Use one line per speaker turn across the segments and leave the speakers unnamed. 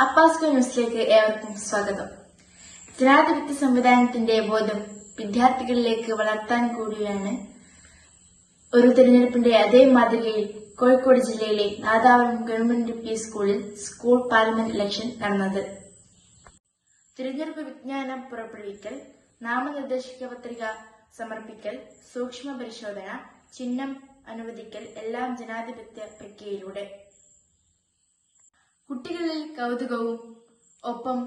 അപ്പാസ്കോ ന്യൂസിലേക്ക് ഏവർക്കും സ്വാഗതം. ജനാധിപത്യ സംവിധാനത്തിന്റെ ബോധം വിദ്യാർത്ഥികളിലേക്ക് വളർത്താൻ കൂടിയാണ് ഒരു തെരഞ്ഞെടുപ്പിന്റെ അതേ മാതൃകയിൽ കോഴിക്കോട് ജില്ലയിലെ നാദാപുരം ഗവൺമെന്റ് പി സ്കൂളിൽ സ്കൂൾ പാർലമെന്റ് ഇലക്ഷൻ നടന്നത്. തിരഞ്ഞെടുപ്പ് വിജ്ഞാനം പുറപ്പെടുവിക്കൽ, നാമനിർദ്ദേശക പത്രിക സമർപ്പിക്കൽ, സൂക്ഷ്മ പരിശോധന, ചിഹ്നം അനുവദിക്കൽ എല്ലാം ജനാധിപത്യ പ്രക്രിയയിലൂടെ. കുട്ടികളിൽ കൗതുകവും ഒപ്പം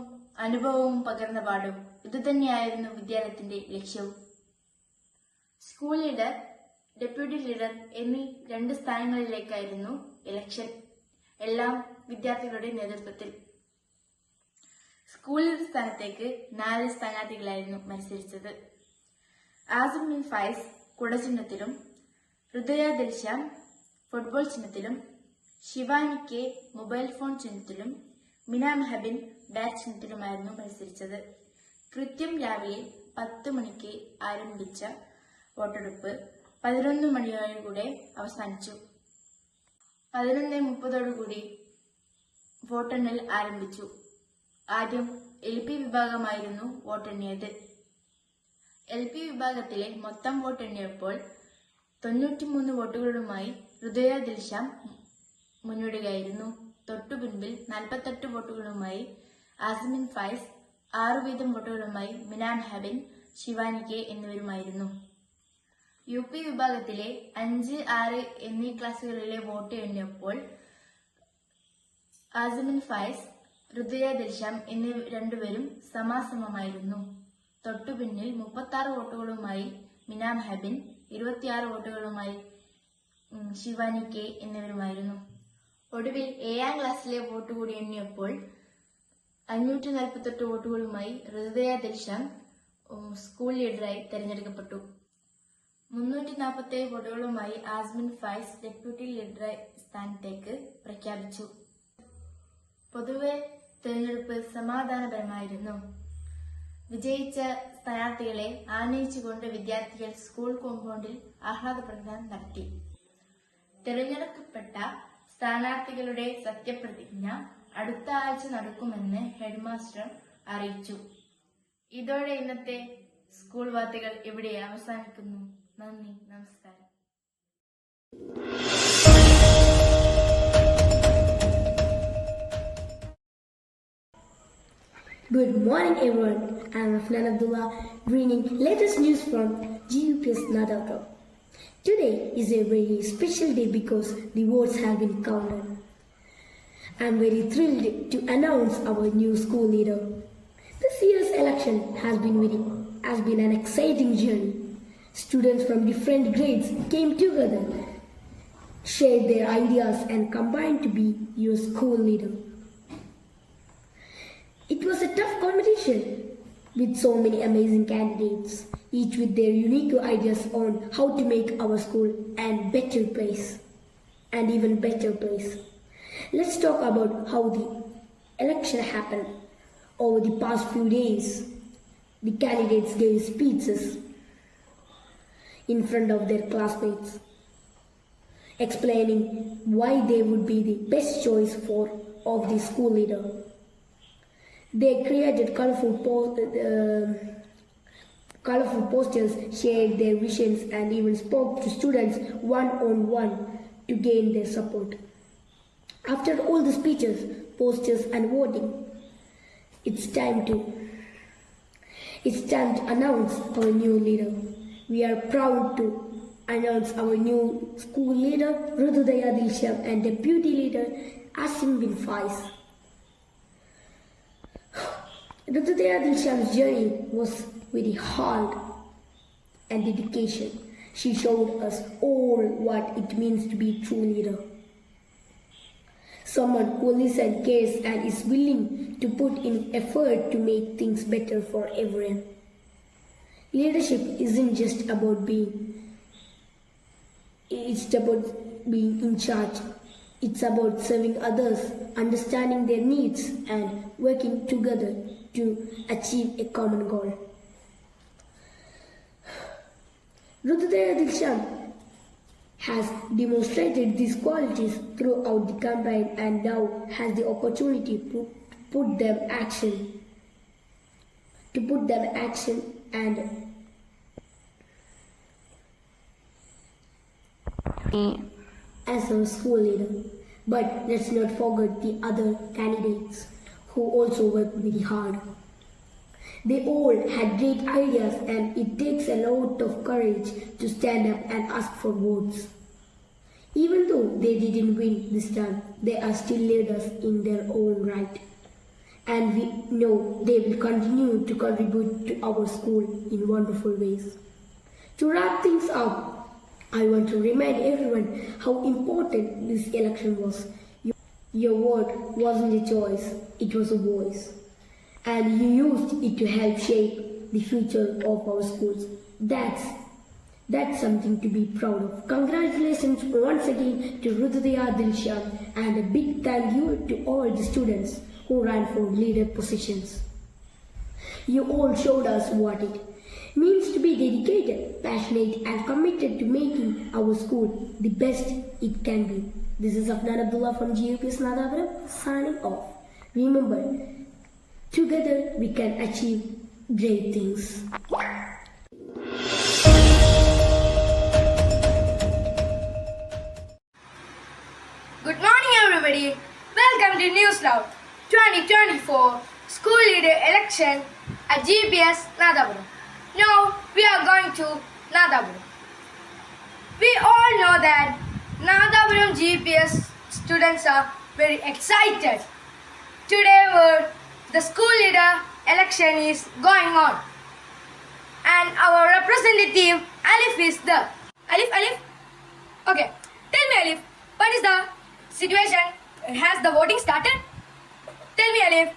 അനുഭവവും പകർന്ന പാടും ഇതുതന്നെയായിരുന്നു വിദ്യാലയത്തിന്റെ ലക്ഷ്യവും. സ്കൂൾ ലീഡർ, ഡെപ്യൂട്ടി ലീഡർ എന്നീ 2 സ്ഥാനങ്ങളിലേക്കായിരുന്നു ഇലക്ഷൻ, എല്ലാം വിദ്യാർത്ഥികളുടെ നേതൃത്വത്തിൽ. സ്കൂൾ ലീഡർ സ്ഥാനത്തേക്ക് 4 സ്ഥാനാർത്ഥികളായിരുന്നു മത്സരിച്ചത്. ആസിം ബിൻ ഫൈസ് കുടചിഹ്നത്തിലും, ഹൃദയ ദിൽഷാം ഫുട്ബോൾ ചിഹ്നത്തിലും, ശിവാനി കെ മൊബൈൽ ഫോൺ ചിഹ്നത്തിലും, മിന മെഹബിൻ ബാറ്റ് ചിഹ്നത്തിലുമായിരുന്നു മത്സരിച്ചത്. കൃത്യം രാവിലെ 10 മണിക്ക് ആരംഭിച്ച വോട്ടെടുപ്പ് 11 മണിയോടുകൂടെ അവസാനിച്ചു. 11:30 വോട്ടെണ്ണൽ ആരംഭിച്ചു. ആദ്യം LP വിഭാഗമായിരുന്നു വോട്ടെണ്ണിയത്. LP വിഭാഗത്തിലെ മൊത്തം വോട്ടെണ്ണിയപ്പോൾ 93 വോട്ടുകളുമായി ഹൃദയ ദിൽഷാം മുന്നോടുകയായിരുന്നു. തൊട്ടുപിൻപിൽ 48 വോട്ടുകളുമായി ആസിം ബിൻ ഫൈസ്, 6 വീതം വോട്ടുകളുമായി മിന മെഹബിൻ, ശിവാനി കെ എന്നിവരുമായിരുന്നു. UP വിഭാഗത്തിലെ 5, 6 എന്നീ ക്ലാസുകളിലെ വോട്ട് എണ്ണിയപ്പോൾ ആസിം ബിൻ ഫൈസ്, ഹൃദയ ദിൽഷാം എന്നീ രണ്ടുപേരും സമാസമമായിരുന്നു. തൊട്ടുപിന്നിൽ 36 വോട്ടുകളുമായി മിന മെഹബിൻ, 26 വോട്ടുകളുമായി ശിവാനി കെ എന്നിവരുമായിരുന്നു. ഒടുവിൽ 7ാം ക്ലാസ്സിലെ വോട്ട് കൂടി എണ്ണിയപ്പോൾ 548 വോട്ടുകളുമായി ഹൃദയ ദിൽഷാം സ്കൂൾ ലീഡറായി തെരഞ്ഞെടുക്കപ്പെട്ടു. 347 വോട്ടുകളുമായി ആസ്മിൻ ഫൈസ് ഡെപ്യൂട്ടി ലീഡറായി സ്ഥാനത്തേക്ക് പ്രഖ്യാപിച്ചു. പൊതുവെ തെരഞ്ഞെടുപ്പ് സമാധാനപരമായിരുന്നു. വിജയിച്ച സ്ഥാനാർത്ഥികളെ ആനയിച്ചുകൊണ്ട് വിദ്യാർത്ഥികൾ സ്കൂൾ കോമ്പൗണ്ടിൽ ആഹ്ലാദപ്രകടനം നടത്തി. തെരഞ്ഞെടുക്കപ്പെട്ട സ്ഥാനാർത്ഥികളുടെ സത്യപ്രതിജ്ഞ അടുത്ത ആഴ്ച നടക്കുമെന്ന് ഹെഡ്മാസ്റ്റർ അറിയിച്ചു. ഇതോടെ ഇന്നത്തെ സ്കൂൾ വാർത്തകൾ ഇവിടെ അവസാനിക്കുന്നു. നന്ദി, നമസ്കാരം.
Good morning everyone, I am Afnan Abdullah bringing latest news from GUPS Nadavram. Today is a very special day because the votes have been counted. I am very thrilled to announce our new school leader. This year's election has been an exciting journey. Students from different grades came together, shared their ideas and combined to be your school leader. It was a tough competition with so many amazing candidates, each with their unique ideas on how to make our school an better place, and even better place. Let's talk about how the election happened. Over the past few days, the candidates gave speeches in front of their classmates, explaining why they would be the best choice of the school leader. They created colorful posters, shared their visions, and even spoke to students one-on-one to gain their support. After all the speeches, posters, and voting, it's time to announce our new leader. We are proud to announce our new school leader, Hridaya Dilsham, and deputy leader, Asim bin Faiz. Hridaya Dilsham's journey was very hard and dedication. She showed us all what it means to be a true leader. Someone who listens, cares, and is willing to put in effort to make things better for everyone. Leadership isn't just about being in charge. It's about serving others, understanding their needs, and working together to achieve a common goal. Hridaya Dilsham has demonstrated these qualities throughout the campaign and now has the opportunity put them action and as our school leader. But let's not forget the other candidates who also worked very hard. They all had great ideas, and it takes a lot of courage to stand up and ask for votes. Even though they didn't win this time, they are still leaders in their own right. And we know they will continue to contribute to our school in wonderful ways. To wrap things up, I want to remind everyone how important this election was. Your vote wasn't a choice, it was a voice. And you used it to help shape the future of our schools. That's something to be proud of. Congratulations once again to Rududaya Dilsham, and a big thank you to all the students who ran for leader positions. You all showed us what it means to be dedicated, passionate, and committed to making our school the best it can be. This is Afnan Abdullah from GUPS Nadavaram signing off. Remember, together we can achieve great things.
Good morning, everybody. Welcome to News Loud 2024 School Leader Election at GPS Nadavaram. Now we are going to Nadavaram. We all know that Nadavaram GPS students are very excited. Today the school leader election is going on, and our representative Alif is there. Alif? Okay, tell me, Alif, what is the situation? Has the voting started? Tell me, Alif,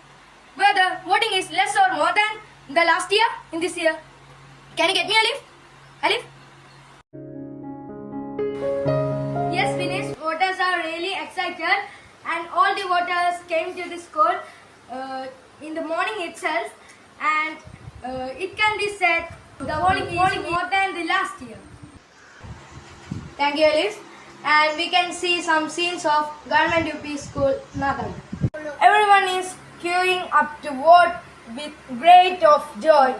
whether voting is less or more than the last year in this year. Can you get me, Alif? Alif? Yes, Vinesh, voters are really excited, and all the voters came to the school in the morning itself, and it can be said the voting is more than the last year. Thank you, Alif. And we can see some scenes of Government UP School, Nadavaram. Everyone is queuing up to vote with great of joy,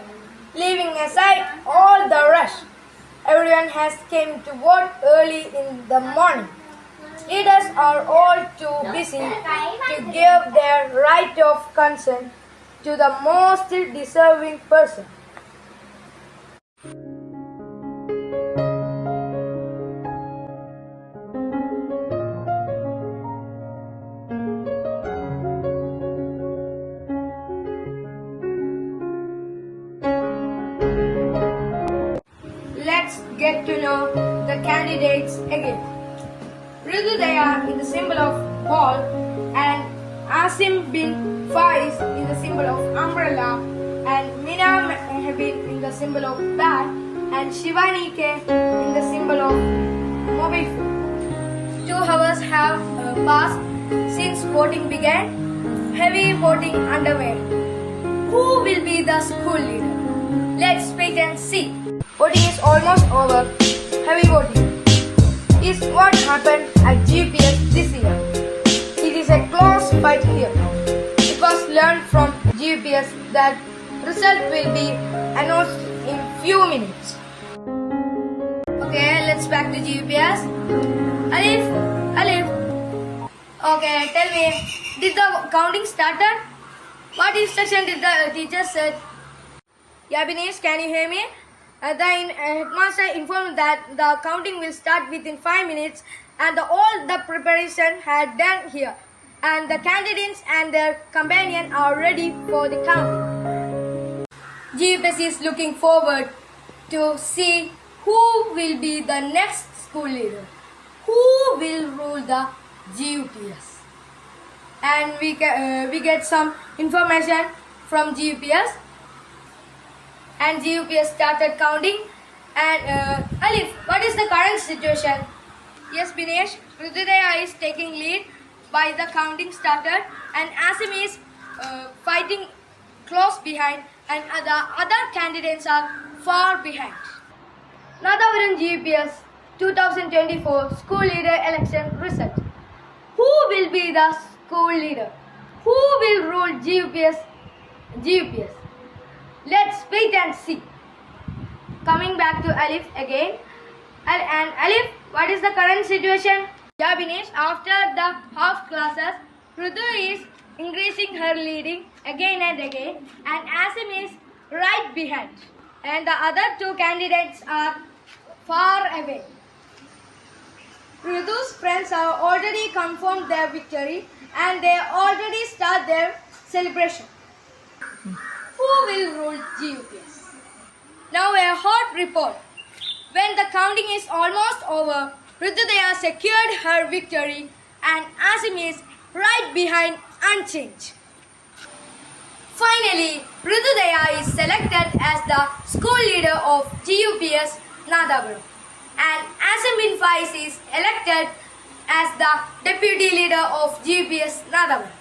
leaving aside all the rush. Everyone has came to vote early in the morning. Leaders are all too busy to give their right of consent to the most deserving person. Let's get to know the candidates again. Rududaya in the symbol of ball, and Asim bin Faiz in the symbol of umbrella, and Mina Mehabin in the symbol of bat, and Shivani K in the symbol of mobile phone. 2 hours have passed since voting began. Heavy voting underway. Who will be the school leader? Let's wait and see. Voting is almost over. Heavy voting is what happened at GPS this year. It is a close fight here. It was learned from GPS that result will be announced in few minutes. Okay, let's back to GPS. Alif. Okay, tell me, did the counting started? What instruction did the teacher said? Yeah, Binesh, can you hear me? The headmaster informed that the counting will start within 5 minutes, and all the preparation had done here, and the candidates and their companion are ready for the counting. GUPS is looking forward to see who will be the next school leader, who will rule the GUPS. And we get some information from GUPS. And GUPS started counting. And Alif, what is the current situation? Yes, Binesh, Rududaya is taking lead by the counting started, and Asim is fighting close behind, and the other candidates are far behind. Nadavaram GUPS 2024 school leader election result. Who will be the school leader? Who will rule GUPS? GUPS. Let's wait and see. Coming back to Alif again. And Alif, what is the current situation? Yeah, Binesh, after the half classes, Rudu is increasing her leading again and again, and Asim is right behind. And the other two candidates are far away. Rudu's friends have already confirmed their victory and they already start their celebration. Who will rule GUPS? Now a hot report. When the counting is almost over, Rududaya secured her victory and Asim is right behind unchanged. Finally, Rududaya is selected as the school leader of GUPS Nadabaram and Asim bin Faiz is elected as the deputy leader of GUPS Nadabaram.